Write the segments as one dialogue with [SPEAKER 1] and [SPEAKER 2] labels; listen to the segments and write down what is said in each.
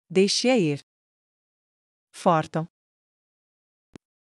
[SPEAKER 1] Deixe-a ir. Forton.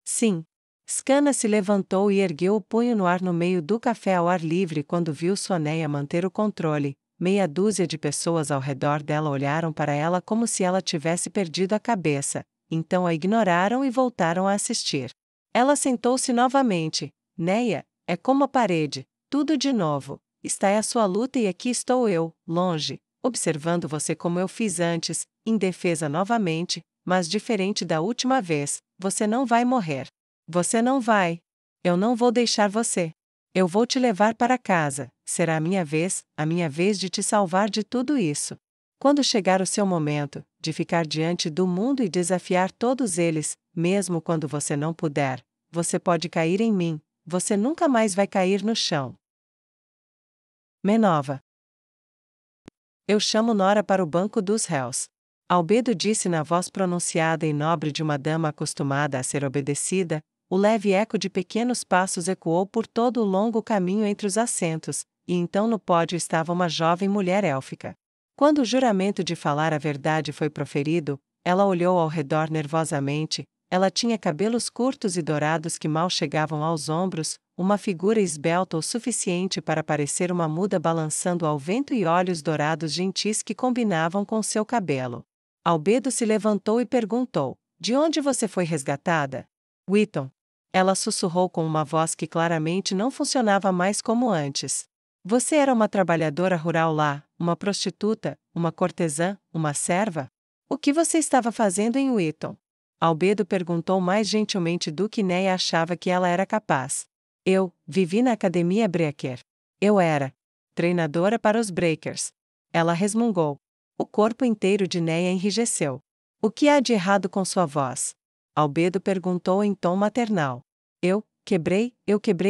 [SPEAKER 1] Sim. Scanna se levantou e ergueu o punho no ar no meio do café ao ar livre quando viu sua Neia manter o controle. Meia dúzia de pessoas ao redor dela olharam para ela como se ela tivesse perdido a cabeça, então a ignoraram e voltaram a assistir. Ela sentou-se novamente. Neia, é como a parede, tudo de novo. Está a sua luta e aqui estou eu, longe, observando você como eu fiz antes, indefesa novamente, mas diferente da última vez. Você não vai morrer. Você não vai. Eu não vou deixar você. Eu vou te levar para casa, será a minha vez de te salvar de tudo isso. Quando chegar o seu momento, de ficar diante do mundo e desafiar todos eles, mesmo quando você não puder, você pode cair em mim, você nunca mais vai cair no chão. Menova. Eu chamo Nora para o banco dos réus. Albedo disse na voz pronunciada e nobre de uma dama acostumada a ser obedecida. O leve eco de pequenos passos ecoou por todo o longo caminho entre os assentos, e então no pódio estava uma jovem mulher élfica. Quando o juramento de falar a verdade foi proferido, ela olhou ao redor nervosamente. Ela tinha cabelos curtos e dourados que mal chegavam aos ombros, uma figura esbelta o suficiente para parecer uma muda balançando ao vento e olhos dourados gentis que combinavam com seu cabelo. Albedo se levantou e perguntou: "De onde você foi resgatada?" "Wheaton." Ela sussurrou com uma voz que claramente não funcionava mais como antes. "Você era uma trabalhadora rural lá, uma prostituta, uma cortesã, uma serva? O que você estava fazendo em Wheaton?" Albedo perguntou mais gentilmente do que Neia achava que ela era capaz. "Eu vivi na Academia Breaker. Eu era treinadora para os Breakers." Ela resmungou. O corpo inteiro de Neia enrijeceu. "O que há de errado com sua voz?" Albedo perguntou em tom maternal. Eu quebrei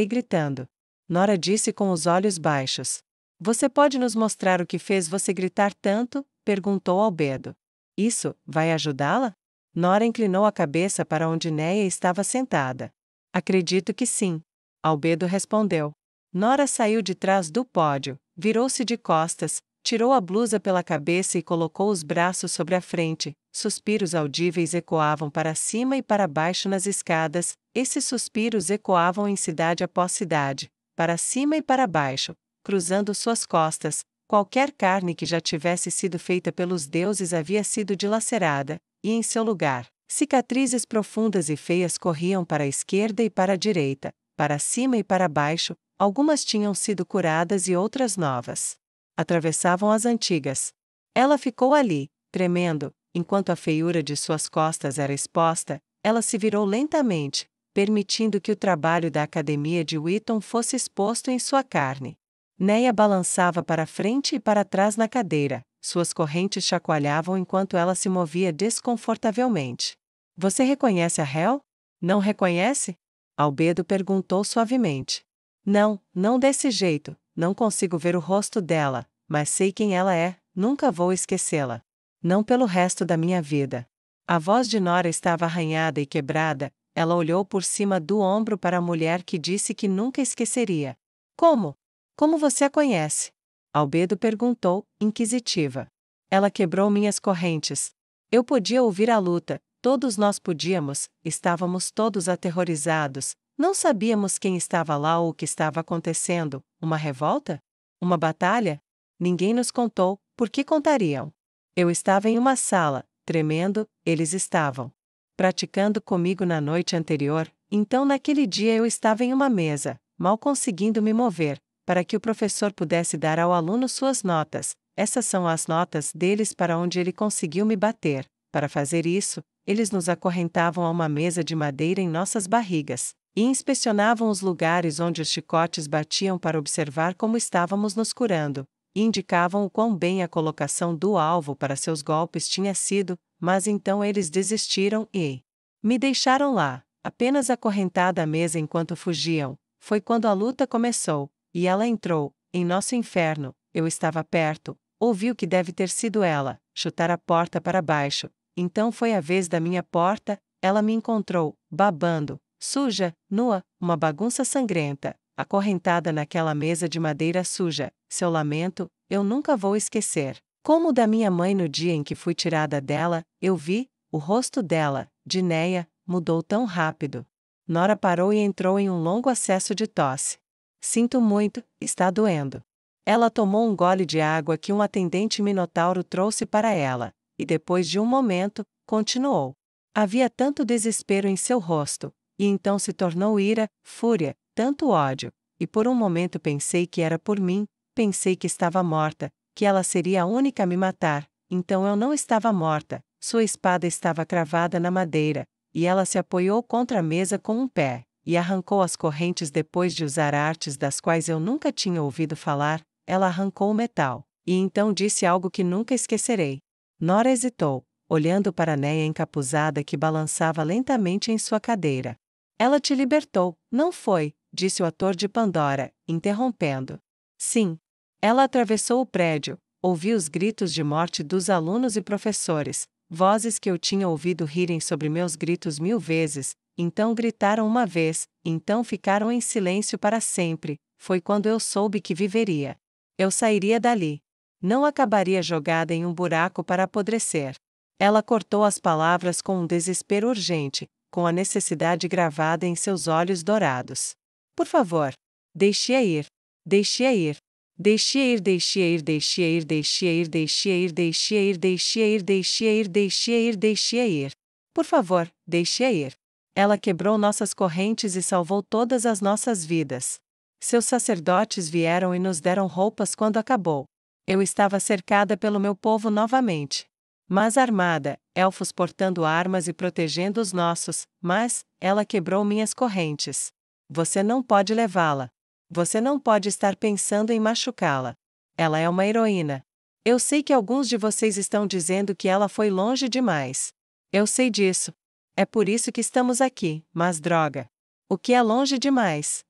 [SPEAKER 1] gritando. Nora disse com os olhos baixos. "Você pode nos mostrar o que fez você gritar tanto?" perguntou Albedo. "Isso vai ajudá-la?" Nora inclinou a cabeça para onde Neia estava sentada. "Acredito que sim." Albedo respondeu. Nora saiu de trás do pódio, virou-se de costas, tirou a blusa pela cabeça e colocou os braços sobre a frente. Suspiros audíveis ecoavam para cima e para baixo nas escadas. Esses suspiros ecoavam em cidade após cidade, para cima e para baixo, cruzando suas costas. Qualquer carne que já tivesse sido feita pelos deuses havia sido dilacerada, e em seu lugar, cicatrizes profundas e feias corriam para a esquerda e para a direita, para cima e para baixo. Algumas tinham sido curadas e outras novas atravessavam as antigas. Ela ficou ali, tremendo, enquanto a feiura de suas costas era exposta. Ela se virou lentamente, permitindo que o trabalho da Academia de Wheaton fosse exposto em sua carne. Neia balançava para frente e para trás na cadeira, suas correntes chacoalhavam enquanto ela se movia desconfortavelmente. "Você reconhece a Hel? Não reconhece?" Albedo perguntou suavemente. Não, não desse jeito, não consigo ver o rosto dela, mas sei quem ela é, nunca vou esquecê-la. Não pelo resto da minha vida." A voz de Nora estava arranhada e quebrada. Ela olhou por cima do ombro para a mulher que disse que nunca esqueceria. "Como? Como você a conhece?" Albedo perguntou, inquisitiva. "Ela quebrou minhas correntes. Eu podia ouvir a luta, todos nós podíamos, estávamos todos aterrorizados. Não sabíamos quem estava lá ou o que estava acontecendo. Uma revolta? Uma batalha? Ninguém nos contou, por que contariam? Eu estava em uma sala, tremendo, eles estavam praticando comigo na noite anterior, então naquele dia eu estava em uma mesa, mal conseguindo me mover, para que o professor pudesse dar ao aluno suas notas. Essas são as notas deles para onde ele conseguiu me bater. Para fazer isso, eles nos acorrentavam a uma mesa de madeira em nossas barrigas e inspecionavam os lugares onde os chicotes batiam para observar como estávamos nos curando, e indicavam o quão bem a colocação do alvo para seus golpes tinha sido, mas então eles desistiram e me deixaram lá, apenas acorrentada à mesa enquanto fugiam. Foi quando a luta começou, e ela entrou, em nosso inferno. Eu estava perto, ouvi o que deve ter sido ela, chutar a porta para baixo. Então foi a vez da minha porta, ela me encontrou, babando, suja, nua, uma bagunça sangrenta, acorrentada naquela mesa de madeira suja. Seu lamento, eu nunca vou esquecer. Como o da minha mãe no dia em que fui tirada dela, eu vi, o rosto dela, de Néia, mudou tão rápido. Nora parou e entrou em um longo acesso de tosse. Sinto muito, está doendo. Ela tomou um gole de água que um atendente minotauro trouxe para ela, e depois de um momento, continuou. Havia tanto desespero em seu rosto, e então se tornou ira, fúria, tanto ódio, e por um momento pensei que era por mim, pensei que estava morta, que ela seria a única a me matar, então eu não estava morta, sua espada estava cravada na madeira, e ela se apoiou contra a mesa com um pé, e arrancou as correntes depois de usar artes das quais eu nunca tinha ouvido falar, ela arrancou o metal, e então disse algo que nunca esquecerei. Nora hesitou, olhando para Néia encapuzada que balançava lentamente em sua cadeira. Ela te libertou, não foi? Disse o ator de Pandora, interrompendo. Sim. Ela atravessou o prédio, ouvi os gritos de morte dos alunos e professores, vozes que eu tinha ouvido rirem sobre meus gritos 1000 vezes, então gritaram uma vez, então ficaram em silêncio para sempre, foi quando eu soube que viveria. Eu sairia dali. Não acabaria jogada em um buraco para apodrecer. Ela cortou as palavras com um desespero urgente, com a necessidade gravada em seus olhos dourados. Por favor, deixe-a ir. Deixe-a ir. Deixe-a ir, deixe-a ir, deixe-a ir, deixe-a ir, deixe-a ir, deixe-a ir, deixe-a ir, deixe-a ir, deixe-a ir, deixe-a ir. Por favor, deixe-a ir. Ela quebrou nossas correntes e salvou todas as nossas vidas. Seus sacerdotes vieram e nos deram roupas quando acabou. Eu estava cercada pelo meu povo novamente. Mas armada, elfos portando armas e protegendo os nossos, mas ela quebrou minhas correntes. Você não pode levá-la. Você não pode estar pensando em machucá-la. Ela é uma heroína. Eu sei que alguns de vocês estão dizendo que ela foi longe demais. Eu sei disso. É por isso que estamos aqui, mas droga. O que é longe demais?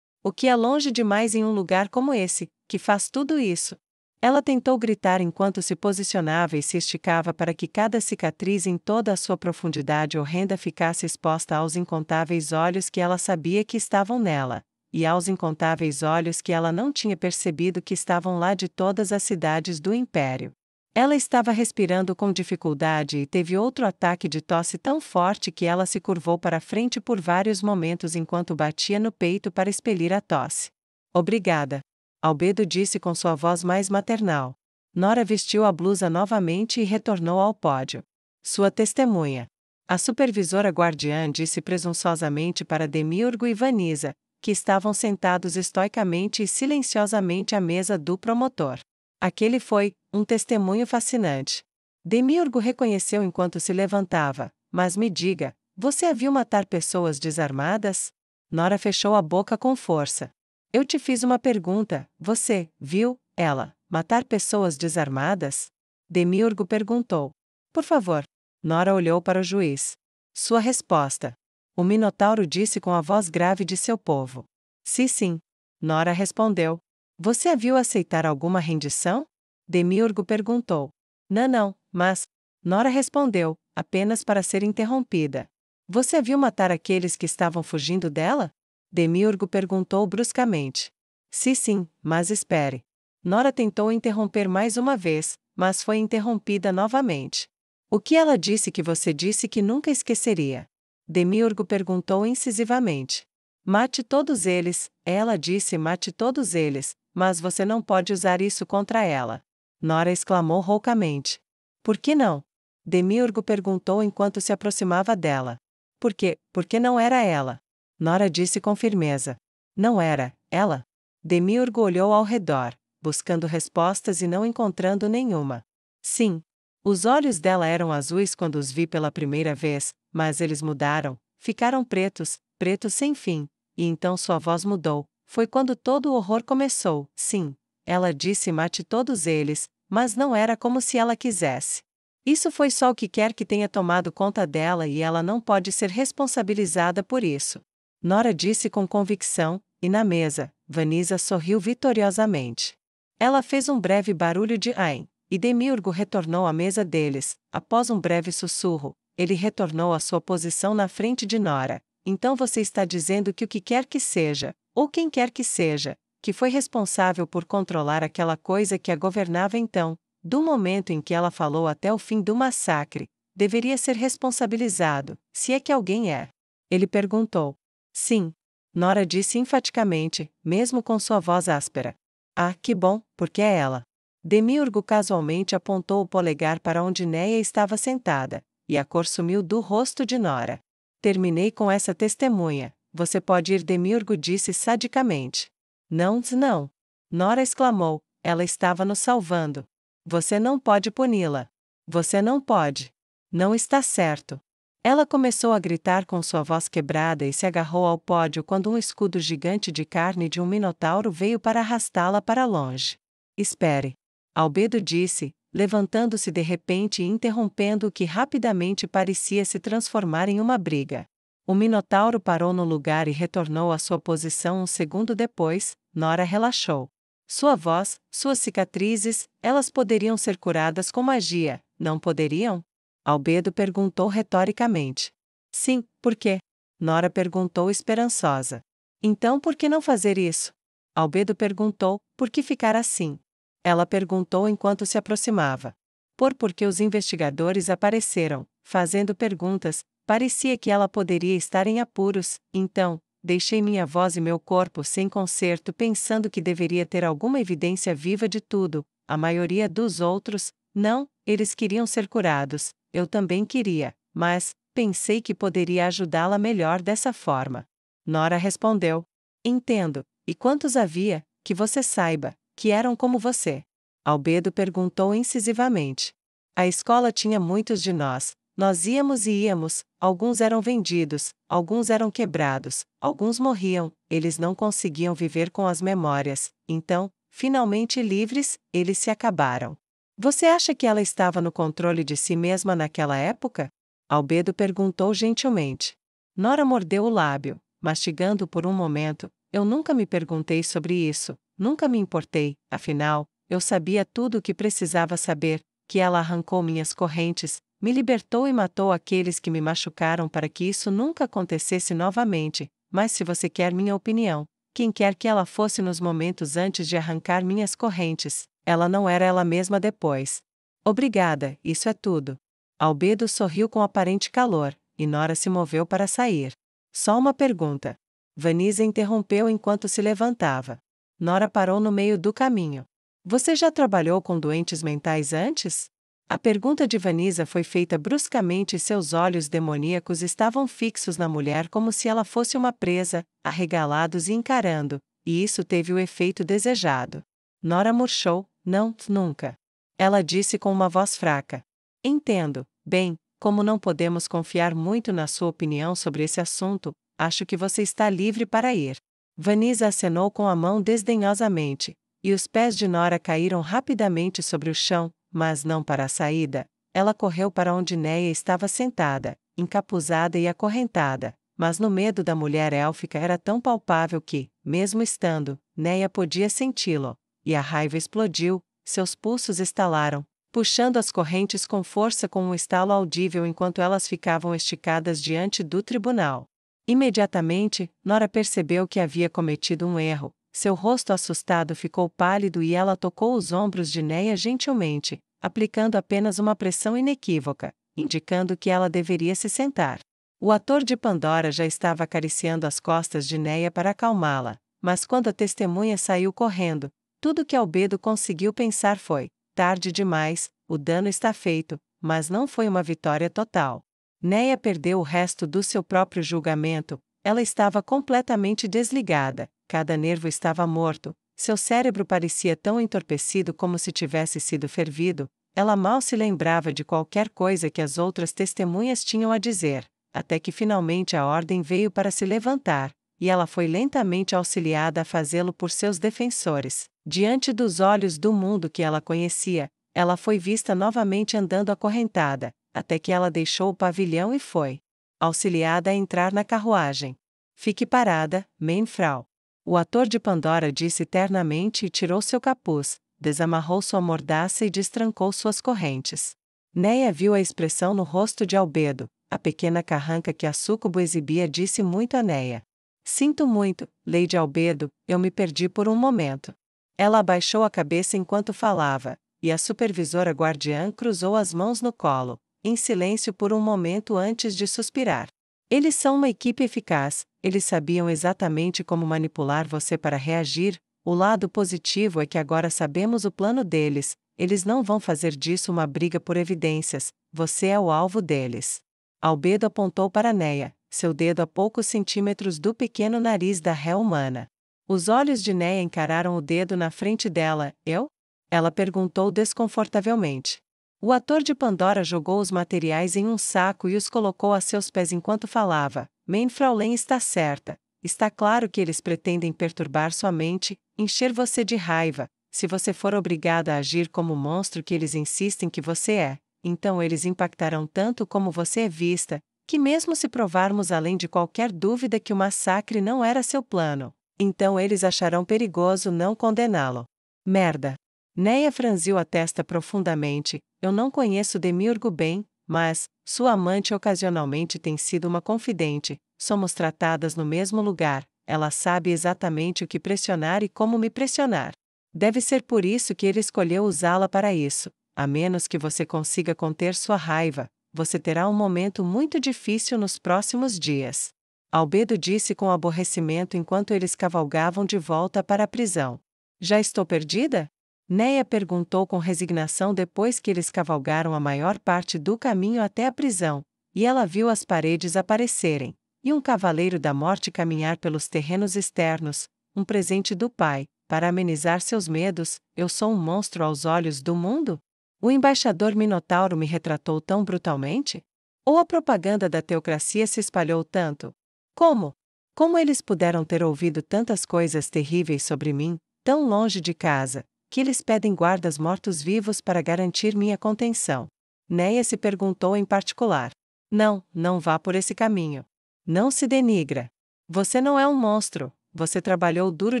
[SPEAKER 1] O que é longe demais em um lugar como esse, que faz tudo isso? Ela tentou gritar enquanto se posicionava e se esticava para que cada cicatriz em toda a sua profundidade horrenda ficasse exposta aos incontáveis olhos que ela sabia que estavam nela, e aos incontáveis olhos que ela não tinha percebido que estavam lá de todas as cidades do Império. Ela estava respirando com dificuldade e teve outro ataque de tosse tão forte que ela se curvou para frente por vários momentos enquanto batia no peito para expelir a tosse. Obrigada. Albedo disse com sua voz mais maternal. Nora vestiu a blusa novamente e retornou ao pódio. Sua testemunha. A supervisora guardiã disse presunçosamente para Demiurgo e Vanisa, que estavam sentados estoicamente e silenciosamente à mesa do promotor. Aquele foi um testemunho fascinante. Demiurgo reconheceu enquanto se levantava, mas me diga, você a viu matar pessoas desarmadas? Nora fechou a boca com força. Eu te fiz uma pergunta, você, viu, ela, matar pessoas desarmadas? Demiurgo perguntou. Por favor. Nora olhou para o juiz. Sua resposta. O Minotauro disse com a voz grave de seu povo. Sim. Nora respondeu. Você a viu aceitar alguma rendição? Demiurgo perguntou. Não, mas... Nora respondeu, apenas para ser interrompida. Você a viu matar aqueles que estavam fugindo dela? Demiurgo perguntou bruscamente. Sim, mas espere. Nora tentou interromper mais uma vez, mas foi interrompida novamente. O que ela disse que você disse que nunca esqueceria? Demiurgo perguntou incisivamente. Mate todos eles, ela disse mate todos eles, mas você não pode usar isso contra ela. Nora exclamou roucamente. Por que não? Demiurgo perguntou enquanto se aproximava dela. Por quê? Porque não era ela. Nora disse com firmeza. Não era ela? Demiurgo olhou ao redor, buscando respostas e não encontrando nenhuma. Sim. Os olhos dela eram azuis quando os vi pela primeira vez, mas eles mudaram, ficaram pretos, pretos sem fim, e então sua voz mudou. Foi quando todo o horror começou. Sim. Ela disse mate todos eles, mas não era como se ela quisesse. Isso foi só o que quer que tenha tomado conta dela e ela não pode ser responsabilizada por isso. Nora disse com convicção, e na mesa, Vanisa sorriu vitoriosamente. Ela fez um breve barulho de "ai", e Demiurgo retornou à mesa deles. Após um breve sussurro, ele retornou à sua posição na frente de Nora. Então você está dizendo que o que quer que seja, ou quem quer que seja, que foi responsável por controlar aquela coisa que a governava então, Do momento em que ela falou até o fim do massacre, deveria ser responsabilizado, se é que alguém é. Ele perguntou. Sim. Nora disse enfaticamente, mesmo com sua voz áspera. Ah, que bom, porque é ela. Demiurgo casualmente apontou o polegar para onde Néia estava sentada, e a cor sumiu do rosto de Nora. Terminei com essa testemunha. Você pode ir, Demiurgo disse sadicamente. Não, não. Nora exclamou, ela estava nos salvando. Você não pode puni-la. Você não pode. Não está certo. Ela começou a gritar com sua voz quebrada e se agarrou ao pódio quando um escudo gigante de carne de um minotauro veio para arrastá-la para longe. Espere. Albedo disse, levantando-se de repente e interrompendo o que rapidamente parecia se transformar em uma briga. O minotauro parou no lugar e retornou à sua posição um segundo depois. Nora relaxou. Sua voz, suas cicatrizes, elas poderiam ser curadas com magia, não poderiam? Albedo perguntou retoricamente. Sim, por quê? Nora perguntou esperançosa. Então por que não fazer isso? Albedo perguntou, por que ficar assim? Ela perguntou enquanto se aproximava. Porque os investigadores apareceram, fazendo perguntas, parecia que ela poderia estar em apuros, então, deixei minha voz e meu corpo sem conserto pensando que deveria ter alguma evidência viva de tudo. A maioria dos outros, não, eles queriam ser curados, eu também queria, mas, pensei que poderia ajudá-la melhor dessa forma. Nora respondeu. Entendo, e quantos havia, que você saiba, que eram como você? Albedo perguntou incisivamente. A escola tinha muitos de nós. Nós íamos e íamos, alguns eram vendidos, alguns eram quebrados, alguns morriam, eles não conseguiam viver com as memórias, então, finalmente livres, eles se acabaram. Você acha que ela estava no controle de si mesma naquela época? Albedo perguntou gentilmente. Nora mordeu o lábio, mastigando por um momento. Eu nunca me perguntei sobre isso, nunca me importei, afinal, eu sabia tudo o que precisava saber, que ela arrancou minhas correntes, me libertou e matou aqueles que me machucaram para que isso nunca acontecesse novamente, mas se você quer minha opinião, quem quer que ela fosse nos momentos antes de arrancar minhas correntes, ela não era ela mesma depois. Obrigada, isso é tudo. Albedo sorriu com aparente calor, e Nora se moveu para sair. Só uma pergunta. Vanisa interrompeu enquanto se levantava. Nora parou no meio do caminho. Você já trabalhou com doentes mentais antes? A pergunta de Vanisa foi feita bruscamente e seus olhos demoníacos estavam fixos na mulher como se ela fosse uma presa, arregalados e encarando, e isso teve o efeito desejado. Nora murchou, não, nunca. Ela disse com uma voz fraca. Entendo, bem, como não podemos confiar muito na sua opinião sobre esse assunto, acho que você está livre para ir. Vanisa acenou com a mão desdenhosamente, e os pés de Nora caíram rapidamente sobre o chão, mas não para a saída. Ela correu para onde Néia estava sentada, encapuzada e acorrentada, mas no medo da mulher élfica era tão palpável que, mesmo estando, Néia podia senti-lo, e a raiva explodiu, seus pulsos estalaram, puxando as correntes com força com um estalo audível enquanto elas ficavam esticadas diante do tribunal. Imediatamente, Nora percebeu que havia cometido um erro. Seu rosto assustado ficou pálido e ela tocou os ombros de Néia gentilmente, aplicando apenas uma pressão inequívoca, indicando que ela deveria se sentar. O ator de Pandora já estava acariciando as costas de Néia para acalmá-la, mas quando a testemunha saiu correndo, tudo que Albedo conseguiu pensar foi: tarde demais, o dano está feito, mas não foi uma vitória total. Néia perdeu o resto do seu próprio julgamento, ela estava completamente desligada. Cada nervo estava morto, seu cérebro parecia tão entorpecido como se tivesse sido fervido, ela mal se lembrava de qualquer coisa que as outras testemunhas tinham a dizer, até que finalmente a ordem veio para se levantar, e ela foi lentamente auxiliada a fazê-lo por seus defensores. Diante dos olhos do mundo que ela conhecia, ela foi vista novamente andando acorrentada, até que ela deixou o pavilhão e foi auxiliada a entrar na carruagem. Fique parada, Mainfrau. O ator de Pandora disse ternamente e tirou seu capuz, desamarrou sua mordaça e destrancou suas correntes. Néia viu a expressão no rosto de Albedo, a pequena carranca que a súcubo exibia disse muito a Néia. Sinto muito, Lady Albedo, eu me perdi por um momento. Ela abaixou a cabeça enquanto falava, e a supervisora guardiã cruzou as mãos no colo, em silêncio por um momento antes de suspirar. Eles são uma equipe eficaz, eles sabiam exatamente como manipular você para reagir. O lado positivo é que agora sabemos o plano deles, eles não vão fazer disso uma briga por evidências, você é o alvo deles. Albedo apontou para Neia, seu dedo a poucos centímetros do pequeno nariz da ré humana. Os olhos de Neia encararam o dedo na frente dela. Eu? Ela perguntou desconfortavelmente. O ator de Pandora jogou os materiais em um saco e os colocou a seus pés enquanto falava. Fraulein está certa. Está claro que eles pretendem perturbar sua mente, encher você de raiva. Se você for obrigada a agir como o monstro que eles insistem que você é, então eles impactarão tanto como você é vista, que mesmo se provarmos além de qualquer dúvida que o massacre não era seu plano, então eles acharão perigoso não condená-lo. Merda. Neia franziu a testa profundamente. Eu não conheço Demiurgo bem, mas sua amante ocasionalmente tem sido uma confidente. Somos tratadas no mesmo lugar. Ela sabe exatamente o que pressionar e como me pressionar. Deve ser por isso que ele escolheu usá-la para isso. A menos que você consiga conter sua raiva, você terá um momento muito difícil nos próximos dias. Albedo disse com aborrecimento enquanto eles cavalgavam de volta para a prisão. Já estou perdida? Neia perguntou com resignação depois que eles cavalgaram a maior parte do caminho até a prisão, e ela viu as paredes aparecerem, e um cavaleiro da morte caminhar pelos terrenos externos, um presente do pai, para amenizar seus medos. Eu sou um monstro aos olhos do mundo? O embaixador Minotauro me retratou tão brutalmente? Ou a propaganda da teocracia se espalhou tanto? Como? Como eles puderam ter ouvido tantas coisas terríveis sobre mim, tão longe de casa, que eles pedem guardas mortos-vivos para garantir minha contenção? Neia se perguntou em particular. Não, não vá por esse caminho. Não se denigra. Você não é um monstro, você trabalhou duro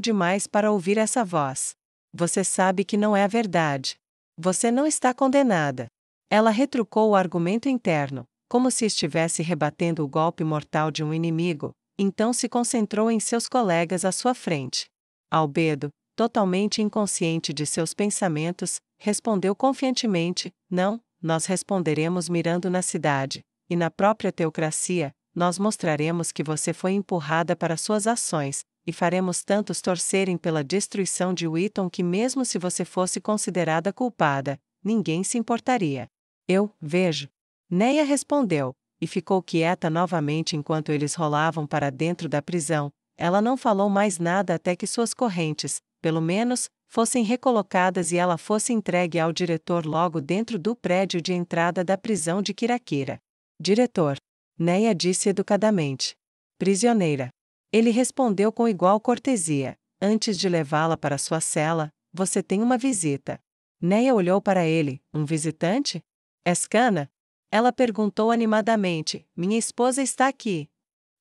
[SPEAKER 1] demais para ouvir essa voz. Você sabe que não é a verdade. Você não está condenada. Ela retrucou o argumento interno, como se estivesse rebatendo o golpe mortal de um inimigo, então se concentrou em seus colegas à sua frente. Albedo, totalmente inconsciente de seus pensamentos, respondeu confiantemente: não, nós responderemos mirando na cidade, e na própria teocracia, nós mostraremos que você foi empurrada para suas ações, e faremos tantos torcerem pela destruição de Wheaton que mesmo se você fosse considerada culpada, ninguém se importaria. Eu vejo. Neia respondeu, e ficou quieta novamente enquanto eles rolavam para dentro da prisão. Ela não falou mais nada até que suas correntes, pelo menos, fossem recolocadas e ela fosse entregue ao diretor logo dentro do prédio de entrada da prisão de Kirakira. Diretor. Neia disse educadamente. Prisioneira. Ele respondeu com igual cortesia. Antes de levá-la para sua cela, você tem uma visita. Neia olhou para ele. Um visitante? Escana? Ela perguntou animadamente. Minha esposa está aqui.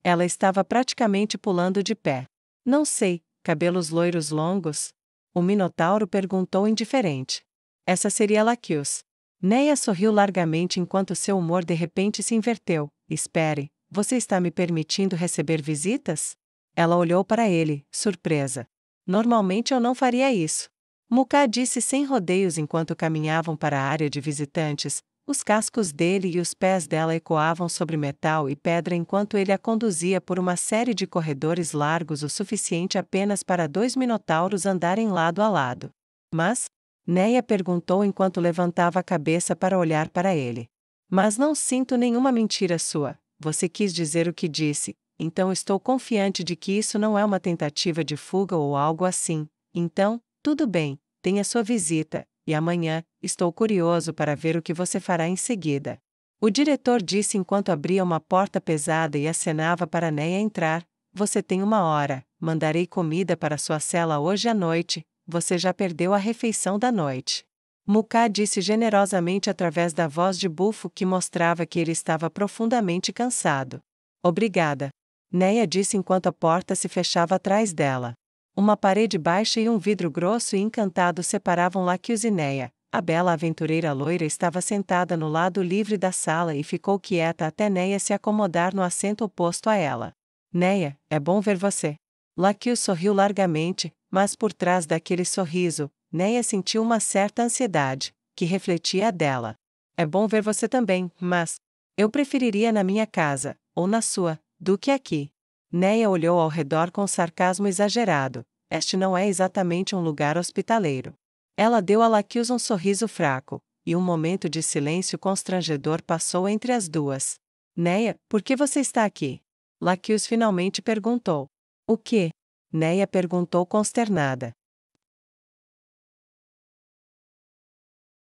[SPEAKER 1] Ela estava praticamente pulando de pé. Não sei, cabelos loiros longos? O Minotauro perguntou indiferente. Essa seria Laquios. Neia sorriu largamente enquanto seu humor de repente se inverteu. Espere, você está me permitindo receber visitas? Ela olhou para ele, surpresa. Normalmente eu não faria isso. Muká disse sem rodeios enquanto caminhavam para a área de visitantes. Os cascos dele e os pés dela ecoavam sobre metal e pedra enquanto ele a conduzia por uma série de corredores largos o suficiente apenas para 2 minotauros andarem lado a lado. Mas? Neia perguntou enquanto levantava a cabeça para olhar para ele. Mas não sinto nenhuma mentira sua. Você quis dizer o que disse, então estou confiante de que isso não é uma tentativa de fuga ou algo assim. Então, tudo bem, tenha sua visita. E amanhã, estou curioso para ver o que você fará em seguida. O diretor disse enquanto abria uma porta pesada e acenava para Neia entrar. Você tem 1 hora, mandarei comida para sua cela hoje à noite, você já perdeu a refeição da noite. Muká disse generosamente através da voz de bufo que mostrava que ele estava profundamente cansado. Obrigada. Neia disse enquanto a porta se fechava atrás dela. Uma parede baixa e um vidro grosso e encantado separavam Laquios e Neia. A bela aventureira loira estava sentada no lado livre da sala e ficou quieta até Neia se acomodar no assento oposto a ela. Neia, é bom ver você. Laquios sorriu largamente, mas por trás daquele sorriso, Neia sentiu uma certa ansiedade, que refletia a dela. É bom ver você também, mas eu preferiria na minha casa, ou na sua, do que aqui. Neia olhou ao redor com sarcasmo exagerado. Este não é exatamente um lugar hospitaleiro. Ela deu a Laquils um sorriso fraco, e um momento de silêncio constrangedor passou entre as duas. Neia, por que você está aqui? Laquils finalmente perguntou. O quê? Neia perguntou consternada.